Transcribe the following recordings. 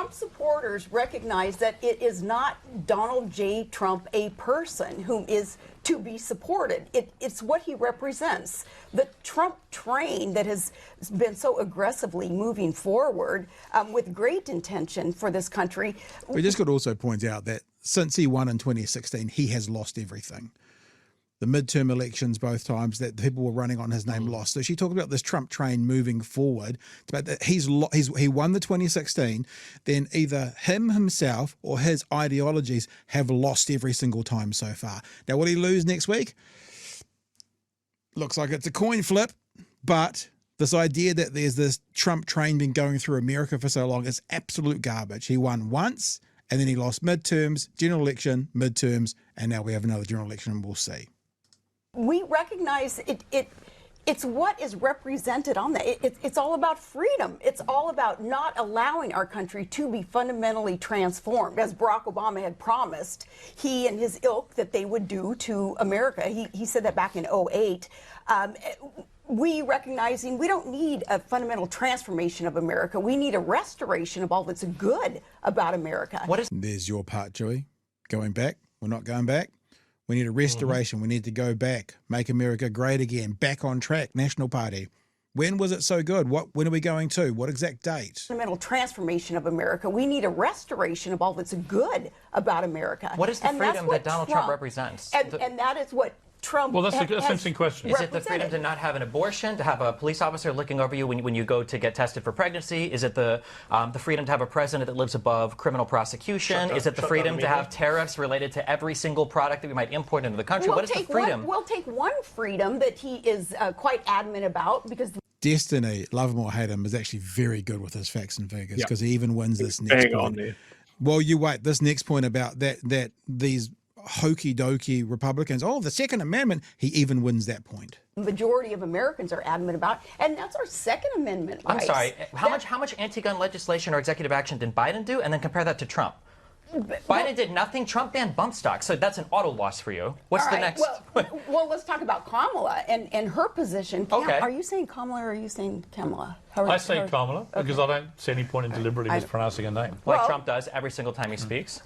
Trump supporters recognize that it is not Donald J. Trump a person whom is to be supported. It's what he represents. The Trump train that has been so aggressively moving forward with great intention for this country. We just got to also point out that since he won in 2016, he has lost everything. The midterm elections, both times that people were running on his name, lost. So she talked about this Trump train moving forward. But that he won the 2016, then either himself or his ideologies have lost every single time so far. Now, will he lose next week? Looks like it's a coin flip, but this idea that there's this Trump train been going through America for so long is absolute garbage. He won once, and then he lost midterms, general election, midterms, and now we have another general election, and we'll see. We recognize it's what is represented on that. It's all about freedom. It's all about not allowing our country to be fundamentally transformed, as Barack Obama had promised he and his ilk that they would do to America. He said that back in 2008. We recognizing we don't need a fundamental transformation of America. We need a restoration of all that's good about America. There's your part, Joey. Going back. We're not going back. We need a restoration. We need to go back, make America great again, back on track, National Party. When was it so good? When are we going to? What exact date? Fundamental transformation of America. We need a restoration of all that's good about America. What is the freedom that Donald Trump represents? And that is what Trump. Well, that's an interesting question. Is it the freedom to not have an abortion, to have a police officer looking over you when you go to get tested for pregnancy? Is it the freedom to have a president that lives above criminal prosecution? Is it the freedom to have tariffs related to every single product that we might import into the country? What is the freedom? We'll take one freedom that he is quite adamant about, because Destiny, love him or hate him, is actually very good with his facts and figures, because he even wins this next point. Well, you wait. This next point about that these hokey-dokey Republicans, the Second Amendment, he even wins that point. The majority of Americans are adamant about, and that's our Second Amendment rights. I'm sorry, how much anti-gun legislation or executive action did Biden do, and then compare that to Trump? Biden did nothing. Trump banned bump stocks, so that's an auto loss for you. What's the next? Well, let's talk about Kamala and her position. Okay. Are you saying Kamala or are you saying Kamala? I say Kamala because I don't see any point in deliberately mispronouncing a name. Like Trump does every single time he speaks.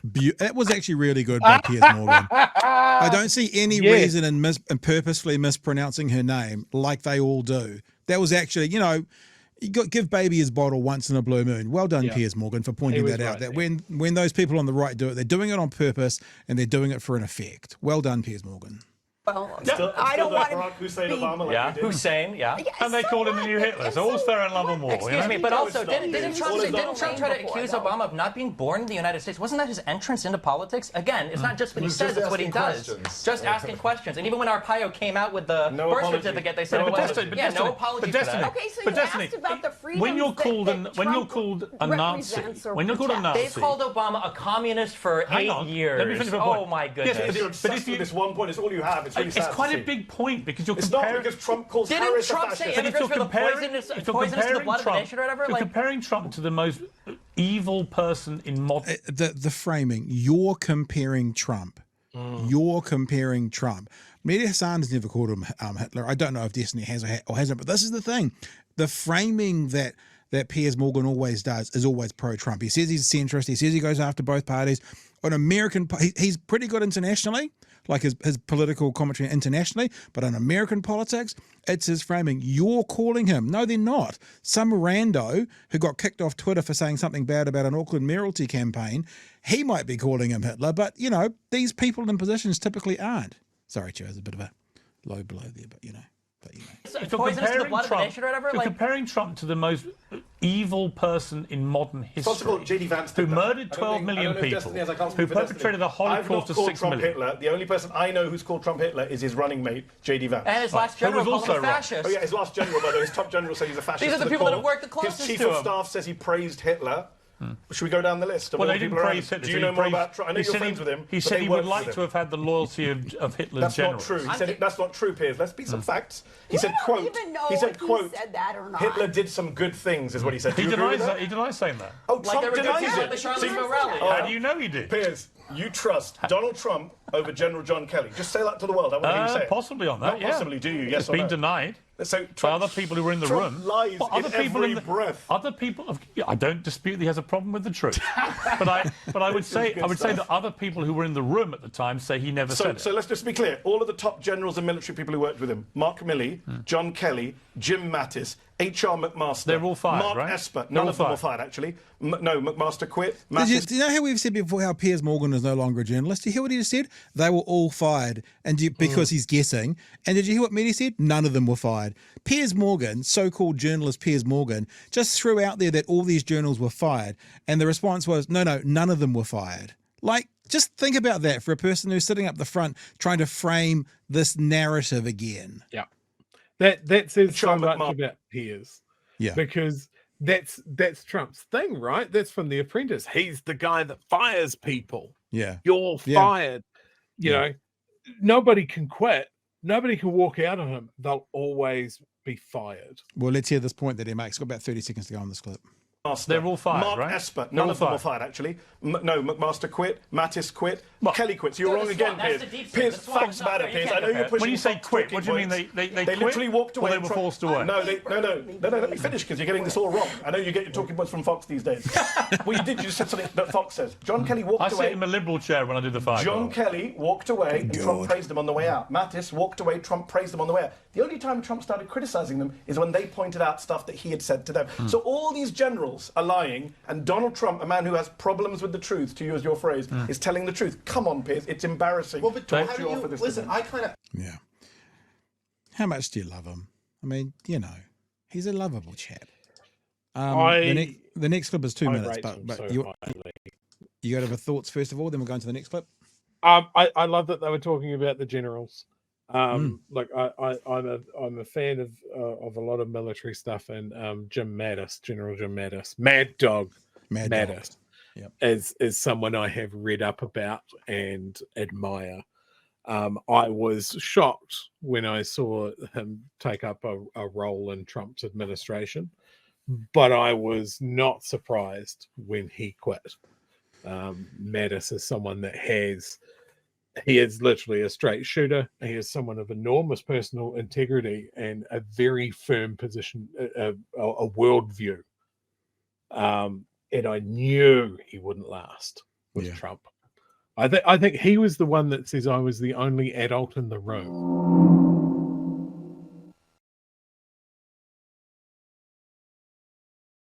That was actually really good by Piers Morgan. I don't see any reason in purposely mispronouncing her name like they all do. That was actually, you give baby his bottle once in a blue moon. Well done, Piers Morgan, for pointing that out. That when those people on the right do it, they're doing it on purpose and they're doing it for an effect. Well done, Piers Morgan. Well, I don't want to Hussein Obama. Like Hussein, and they called him the new Hitler. So all's fair in love and war. Excuse me, but also, didn't Trump try to accuse Obama of not being born in the United States? Wasn't that his entrance into politics? Again, it's not just what he says, it's what he does. Just asking questions. And even when Arpaio came out with the birth certificate, they said no apology for that. Okay, so you asked about the freedom when you're called a Nazi, they called Obama a communist for 8 years. Let me finish my point. Oh my goodness. But if you this one point, it's all you have. It's quite a big point because you're comparing. It's not because Trump calls Harris a fascist. Didn't Trump say immigrants were the poisonous to the blood of the nation or whatever? You're comparing Trump to the most evil person in modern. The framing. You're comparing Trump. You're comparing Trump. Mehdi Hasan has never called him Hitler. I don't know if Destiny has or hasn't, but this is the thing. The framing that Piers Morgan always does is always pro-Trump. He says he's centrist. He says he goes after both parties. He's pretty good internationally, like his political commentary internationally, but on American politics, it's his framing. You're calling him. No, they're not. Some rando who got kicked off Twitter for saying something bad about an Auckland mayoralty campaign, he might be calling him Hitler, but, these people in positions typically aren't. Sorry, Joe, there's a bit of a low blow there, but If you're comparing Trump to the most evil person in modern history, who murdered 12 million people, who perpetrated the Holocaust of 6 million. Hitler. The only person I know who's called Trump Hitler is his running mate, J.D. Vance. And his last general called him a fascist. Oh yeah, his last general, by the way, his top general said he's a fascist. These are the people that have worked the closest to him. His chief of staff says he praised Hitler. Should we go down the list? Well, they didn't praise Hitler. Do you know more about Trump? I know you're friends with him. He said he would like to have had the loyalty of Hitler's generals. That's not true. He said that's not true, Piers. Let's be some facts. He said, quote, he said that or not. Hitler did some good things, is what he said. He denies saying that. Oh, Trump denies it. The Charlottesville rally. How do you know he did? Piers, you trust Donald Trump over General John Kelly. Just say that to the world. I want to hear you say it. Possibly on that, Not possibly, do you? Yes or no? It's been denied. So other people who were in the room, lies other in people every breath. Other people. I don't dispute that he has a problem with the truth, but I would say that other people who were in the room at the time say he never said it. So let's just be clear. All of the top generals and military people who worked with him: Mark Milley, John Kelly, Jim Mattis, H.R. McMaster. They're all fired, Mark right? Esper. None of them were fired, actually. No, McMaster quit. Do you know how we've said before how Piers Morgan is no longer a journalist? Do you hear what he just said? They were all fired, because he's guessing. And did you hear what Mehdi said? None of them were fired. Piers Morgan, so-called journalist Piers Morgan, just threw out there that all these journals were fired, and the response was, no, none of them were fired. Like, just think about that for a person who's sitting up the front trying to frame this narrative again. Yeah, that says so much about Piers. Yeah, because that's Trump's thing, right? That's from The Apprentice. He's the guy that fires people. Yeah, you're fired. You know, nobody can quit. Nobody can walk out on him. They'll always be fired. Well, let's hear this point that he makes. Got about 30 seconds to go on this clip. They're all fired, Mark right? Esper. None of them were fired, actually. No, McMaster quit. Mattis quit. Kelly quit. So you're wrong again, Piers. Piers, facts matter, Piers. I know you're pushing. When you say quit, what do you mean? They quit? Literally walked away. Or they were forced away? No. Let me finish because you're getting this all wrong. I know you get your talking points from Fox these days. Well, you did. You just said something that Fox says. John Kelly walked away. I sit in my liberal chair when I do the fire. John Kelly walked away and Trump praised him on the way out. Mattis walked away. Trump praised him on the way out. The only time Trump started criticising them is when they pointed out stuff that he had said to them. So all these generals are lying, and Donald Trump, a man who has problems with the truth, to use your phrase, is telling the truth. Come on, Piers, it's embarrassing. Well, but how do you listen? I kind of How much do you love him? I mean, you know, he's a lovable chap. The next clip is 2 minutes, but you got to have thoughts first of all. Then we'll go into the next clip. I love that they were talking about the generals. Like I'm a fan of a lot of military stuff, and General Jim Mattis, Mad Dog Mattis, is someone I have read up about and admire. I was shocked when I saw him take up a role in Trump's administration, but I was not surprised when he quit. Mattis is someone that he is literally a straight shooter. He is someone of enormous personal integrity and a very firm position, a worldview. And I knew he wouldn't last with Trump. I think he was the one that says I was the only adult in the room.